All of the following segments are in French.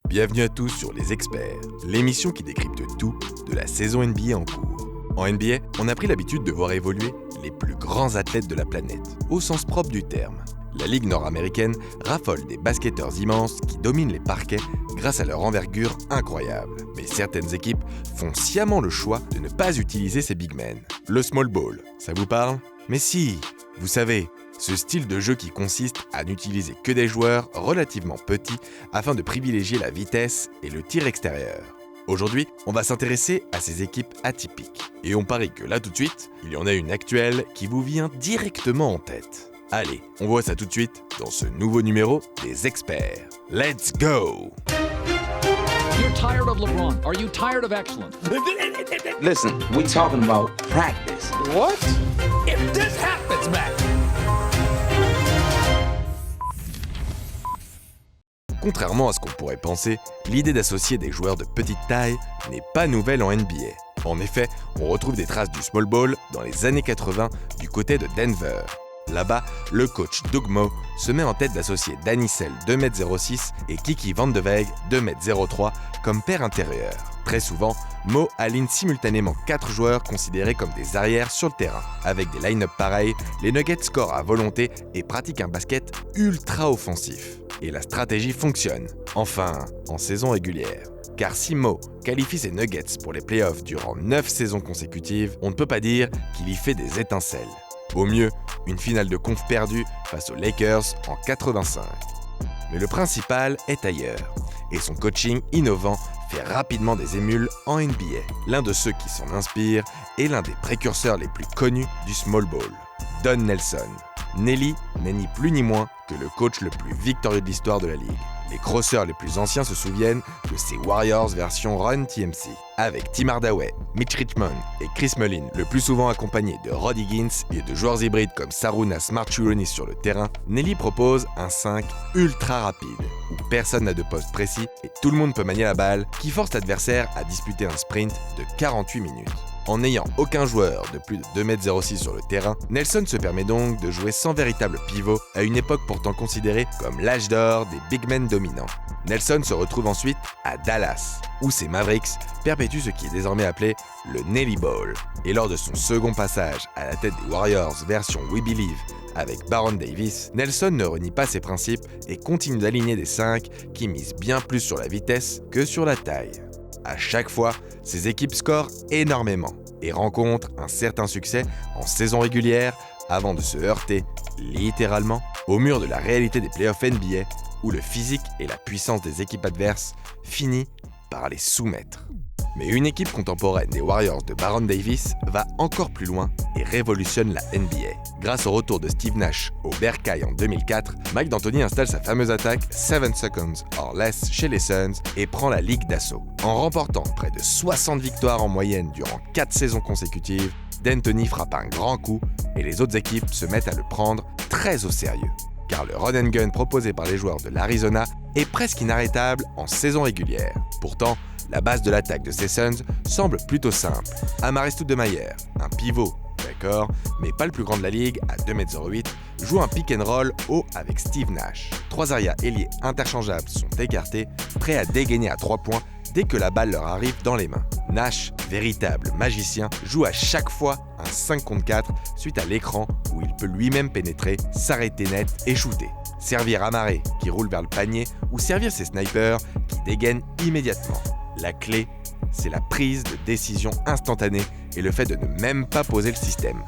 Bienvenue à tous sur Les Experts, l'émission qui décrypte tout de la saison NBA en cours. En NBA, on a pris l'habitude de voir évoluer les plus grands athlètes de la planète, au sens propre du terme. La Ligue nord-américaine raffole des basketteurs immenses qui dominent les parquets grâce à leur envergure incroyable. Mais certaines équipes font sciemment le choix de ne pas utiliser ces big men. Le small ball, ça vous parle ? Mais si, vous savez, ce style de jeu qui consiste à n'utiliser que des joueurs relativement petits afin de privilégier la vitesse et le tir extérieur. Aujourd'hui, on va s'intéresser à ces équipes atypiques. Et on parie que là tout de suite, il y en a une actuelle qui vous vient directement en tête. Allez, on voit ça tout de suite dans ce nouveau numéro des Experts. Let's go! You're tired of LeBron. Are you tired of excellence? Listen, we talking about practice. What? If this happens, man! Contrairement à ce qu'on pourrait penser, l'idée d'associer des joueurs de petite taille n'est pas nouvelle en NBA. En effet, on retrouve des traces du small ball dans les années 80 du côté de Denver. Là-bas, le coach Doug Moe se met en tête d'associer Danny Sell 2m06 et Kiki Van de Weg 2m03 comme paire intérieure. Très souvent, Moe aligne simultanément 4 joueurs considérés comme des arrières sur le terrain. Avec des line-up pareils, les Nuggets scorent à volonté et pratiquent un basket ultra offensif. Et la stratégie fonctionne, enfin, en saison régulière. Car si Moe qualifie ses Nuggets pour les playoffs durant 9 saisons consécutives, on ne peut pas dire qu'il y fait des étincelles. Au mieux, une finale de conf perdue face aux Lakers en 85. Mais le principal est ailleurs, et son coaching innovant fait rapidement des émules en NBA. L'un de ceux qui s'en inspirent est l'un des précurseurs les plus connus du small ball, Don Nelson. Nelly n'est ni plus ni moins que le coach le plus victorieux de l'histoire de la Ligue. Les crosseurs les plus anciens se souviennent de ces Warriors version Run TMC. Avec Tim Hardaway, Mitch Richmond et Chris Mullin, le plus souvent accompagnés de Rod Higgins et de joueurs hybrides comme Sarunas Smartchulonis sur le terrain, Nelly propose un 5 ultra rapide, où personne n'a de poste précis et tout le monde peut manier la balle, qui force l'adversaire à disputer un sprint de 48 minutes. En n'ayant aucun joueur de plus de 2m06 sur le terrain, Nelson se permet donc de jouer sans véritable pivot à une époque pourtant considérée comme l'âge d'or des big men dominants. Nelson se retrouve ensuite à Dallas, où ses Mavericks perpétuent ce qui est désormais appelé le Nelly Ball. Et lors de son second passage à la tête des Warriors version We Believe avec Baron Davis, Nelson ne renie pas ses principes et continue d'aligner des 5 qui misent bien plus sur la vitesse que sur la taille. À chaque fois, ces équipes scorent énormément et rencontrent un certain succès en saison régulière avant de se heurter, littéralement, au mur de la réalité des playoffs NBA où le physique et la puissance des équipes adverses finit par les soumettre. Mais une équipe contemporaine des Warriors de Baron Davis va encore plus loin et révolutionne la NBA. Grâce au retour de Steve Nash au Bercail en 2004, Mike D'Antoni installe sa fameuse attaque 7 seconds or less chez les Suns et prend la ligue d'assaut. En remportant près de 60 victoires en moyenne durant 4 saisons consécutives, D'Antoni frappe un grand coup et les autres équipes se mettent à le prendre très au sérieux. Car le run and gun proposé par les joueurs de l'Arizona est presque inarrêtable en saison régulière. Pourtant, la base de l'attaque de ces Suns semble plutôt simple. Amar'e Stoudemire, un pivot, d'accord, mais pas le plus grand de la ligue, à 2m08, joue un pick and roll haut avec Steve Nash. 3 arrières ailiers interchangeables sont écartés, prêts à dégainer à 3 points dès que la balle leur arrive dans les mains. Nash, véritable magicien, joue à chaque fois un 5 contre 4 suite à l'écran où il peut lui-même pénétrer, s'arrêter net et shooter. Servir Amar'e qui roule vers le panier ou servir ses snipers qui dégainent immédiatement. La clé, c'est la prise de décision instantanée et le fait de ne même pas poser le système.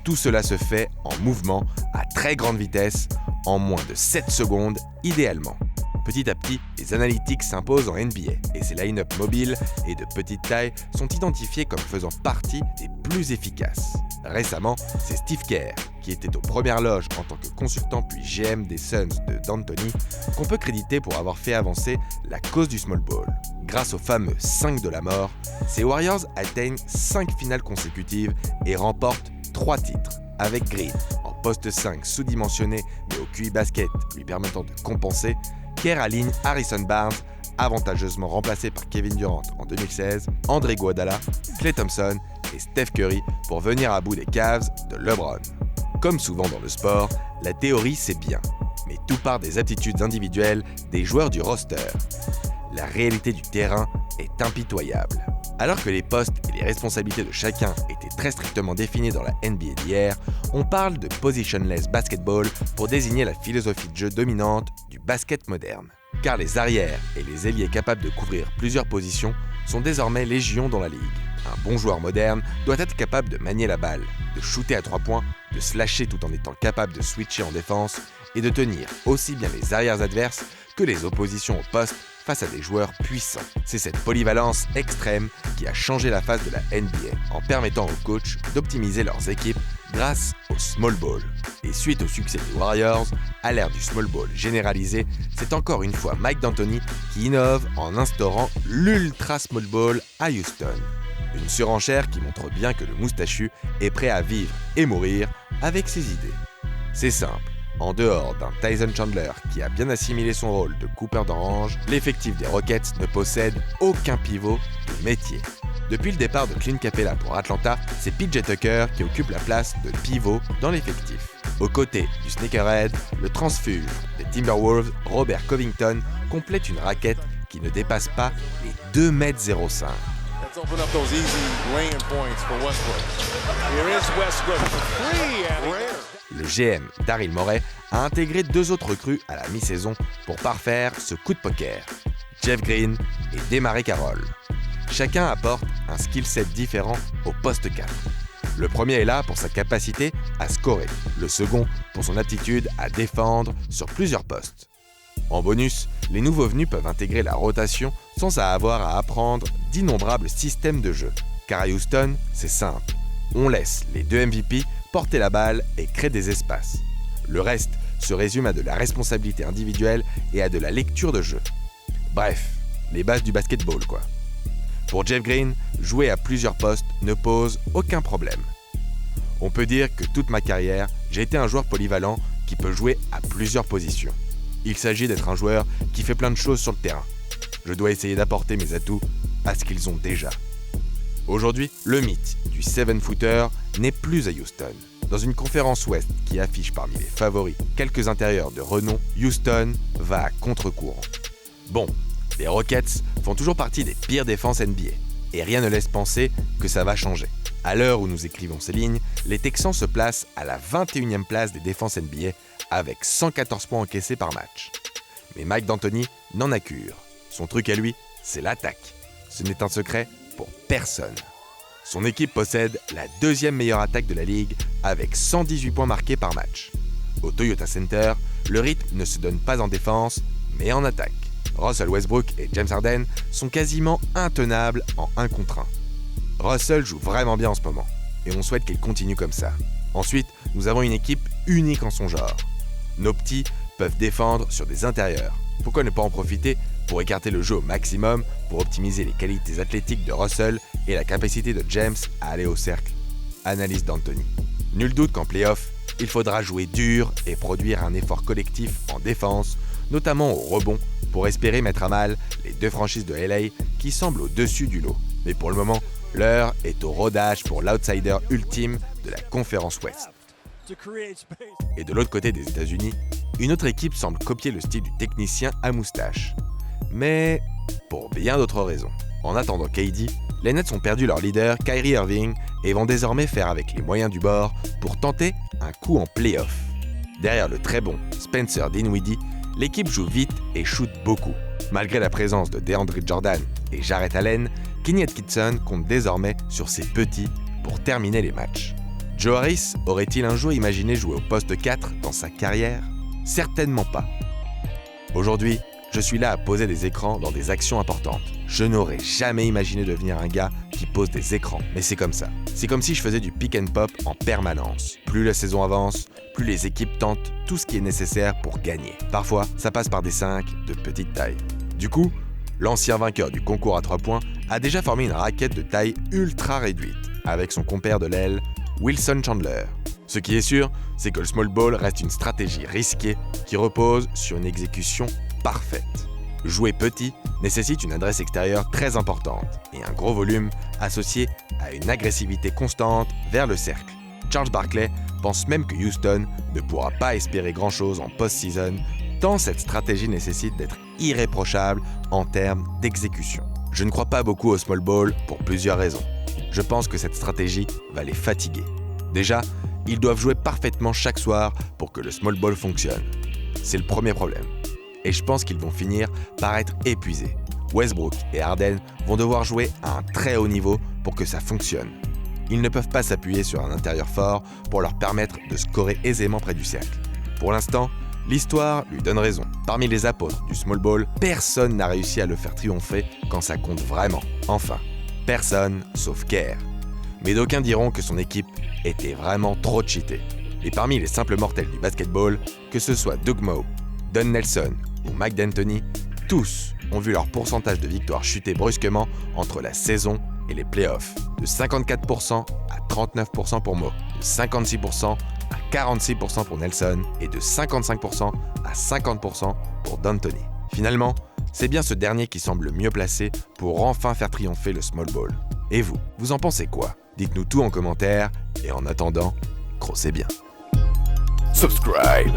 Tout cela se fait en mouvement, à très grande vitesse, en moins de 7 secondes idéalement. Petit à petit, les analytics s'imposent en NBA et ces line-up mobiles et de petite taille sont identifiés comme faisant partie des plus efficaces. Récemment, c'est Steve Kerr, qui était aux premières loges en tant que consultant puis GM des Suns de D'Antoni, qu'on peut créditer pour avoir fait avancer la cause du small ball. Grâce au fameux 5 de la mort, ces Warriors atteignent 5 finales consécutives et remportent 3 titres, avec Green en poste 5 sous-dimensionné mais au QI basket lui permettant de compenser. Kerr aligne Harrison Barnes, avantageusement remplacé par Kevin Durant en 2016, André Iguodala, Klay Thompson et Steph Curry pour venir à bout des Cavs de LeBron. Comme souvent dans le sport, la théorie c'est bien, mais tout part des aptitudes individuelles des joueurs du roster. la réalité du terrain est impitoyable. Alors que les postes et les responsabilités de chacun étaient très strictement définis dans la NBA d'hier, on parle de positionless basketball pour désigner la philosophie de jeu dominante du basket moderne. Car les arrières et les ailiers capables de couvrir plusieurs positions sont désormais légion dans la ligue. Un bon joueur moderne doit être capable de manier la balle, de shooter à 3 points, de slasher tout en étant capable de switcher en défense et de tenir aussi bien les arrières adverses que les oppositions au poste face à des joueurs puissants. C'est cette polyvalence extrême qui a changé la face de la NBA en permettant aux coachs d'optimiser leurs équipes grâce au small ball. Et suite au succès des Warriors, à l'ère du small ball généralisé, c'est encore une fois Mike D'Antoni qui innove en instaurant l'ultra small ball à Houston. Une surenchère qui montre bien que le moustachu est prêt à vivre et mourir avec ses idées. C'est simple. En dehors d'un Tyson Chandler qui a bien assimilé son rôle de coupeur d'orange, l'effectif des Rockets ne possède aucun pivot de métier. Depuis le départ de Clint Capela pour Atlanta, c'est PJ Tucker qui occupe la place de pivot dans l'effectif. Aux côtés du sneakerhead, le transfuge des Timberwolves, Robert Covington, complète une raquette qui ne dépasse pas les 2,05 m. Let's open up those easy laying points for Westbrook. Here is Westbrook. Free and rare. Le GM, Daryl Morey, a intégré 2 autres recrues à la mi-saison pour parfaire ce coup de poker. Jeff Green et Desmarais Carroll. Chacun apporte un skill set différent au poste 4. Le premier est là pour sa capacité à scorer, le second pour son aptitude à défendre sur plusieurs postes. En bonus, les nouveaux venus peuvent intégrer la rotation sans avoir à apprendre d'innombrables systèmes de jeu. Car à Houston, c'est simple. On laisse les 2 MVP porter la balle et créer des espaces. Le reste se résume à de la responsabilité individuelle et à de la lecture de jeu. Bref, les bases du basketball quoi. Pour Jeff Green, jouer à plusieurs postes ne pose aucun problème. On peut dire que toute ma carrière, j'ai été un joueur polyvalent qui peut jouer à plusieurs positions. Il s'agit d'être un joueur qui fait plein de choses sur le terrain. Je dois essayer d'apporter mes atouts à ce qu'ils ont déjà. Aujourd'hui, le mythe du 7-footer n'est plus à Houston. Dans une conférence Ouest qui affiche parmi les favoris quelques intérieurs de renom, Houston va à contre-courant. Bon, les Rockets font toujours partie des pires défenses NBA, et rien ne laisse penser que ça va changer. À l'heure où nous écrivons ces lignes, les Texans se placent à la 21e place des défenses NBA avec 114 points encaissés par match. Mais Mike D'Antoni n'en a cure. Son truc à lui, c'est l'attaque. Ce n'est un secret pour personne. Son équipe possède la 2e meilleure attaque de la ligue avec 118 points marqués par match. Au Toyota Center, le rythme ne se donne pas en défense, mais en attaque. Russell Westbrook et James Harden sont quasiment intenables en 1 contre 1. Russell joue vraiment bien en ce moment, et on souhaite qu'il continue comme ça. Ensuite, nous avons une équipe unique en son genre. Nos petits peuvent défendre sur des intérieurs. Pourquoi ne pas en profiter pour écarter le jeu au maximum, pour optimiser les qualités athlétiques de Russell et la capacité de James à aller au cercle? Analyse d'Antoni. Nul doute qu'en play-off, il faudra jouer dur et produire un effort collectif en défense, notamment au rebond, pour espérer mettre à mal les 2 franchises de LA qui semblent au-dessus du lot. Mais pour le moment, l'heure est au rodage pour l'outsider ultime de la conférence Ouest. Et de l'autre côté des États-Unis, une autre équipe semble copier le style du technicien à moustache. Mais pour bien d'autres raisons. En attendant KD, les Nets ont perdu leur leader Kyrie Irving et vont désormais faire avec les moyens du bord pour tenter un coup en play-off. Derrière le très bon Spencer Dinwiddie, l'équipe joue vite et shoot beaucoup. Malgré la présence de DeAndre Jordan et Jarrett Allen, Kenny Atkinson compte désormais sur ses petits pour terminer les matchs. Joe Harris aurait-il un jour imaginé jouer au poste 4 dans sa carrière? Certainement pas. Aujourd'hui, je suis là à poser des écrans dans des actions importantes. Je n'aurais jamais imaginé devenir un gars qui pose des écrans, mais c'est comme ça. C'est comme si je faisais du pick and pop en permanence. Plus la saison avance, plus les équipes tentent tout ce qui est nécessaire pour gagner. Parfois, ça passe par des 5 de petite taille. Du coup, l'ancien vainqueur du concours à 3 points a déjà formé une raquette de taille ultra réduite, avec son compère de l'aile, Wilson Chandler. Ce qui est sûr, c'est que le small ball reste une stratégie risquée qui repose sur une exécution parfaite. Jouer petit nécessite une adresse extérieure très importante et un gros volume associé à une agressivité constante vers le cercle. Charles Barkley pense même que Houston ne pourra pas espérer grand-chose en post-season tant cette stratégie nécessite d'être irréprochable en termes d'exécution. Je ne crois pas beaucoup au small ball pour plusieurs raisons. Je pense que cette stratégie va les fatiguer. Déjà, ils doivent jouer parfaitement chaque soir pour que le small ball fonctionne. C'est le premier problème. Et je pense qu'ils vont finir par être épuisés. Westbrook et Harden vont devoir jouer à un très haut niveau pour que ça fonctionne. Ils ne peuvent pas s'appuyer sur un intérieur fort pour leur permettre de scorer aisément près du cercle. Pour l'instant, l'histoire lui donne raison. Parmi les apôtres du small ball, personne n'a réussi à le faire triompher quand ça compte vraiment. Enfin, personne sauf Kerr. Mais d'aucuns diront que son équipe était vraiment trop cheatée. Et parmi les simples mortels du basketball, que ce soit Doug Moe, Don Nelson ou Mike D'Antoni, tous ont vu leur pourcentage de victoires chuter brusquement entre la saison et les playoffs, de 54% à 39% pour Moe, de 56% à 46% pour Nelson et de 55% à 50% pour D'Antoni. Finalement, c'est bien ce dernier qui semble le mieux placé pour enfin faire triompher le small ball. Et vous en pensez quoi? Dites-nous tout en commentaire et en attendant, crossez bien. Subscribe.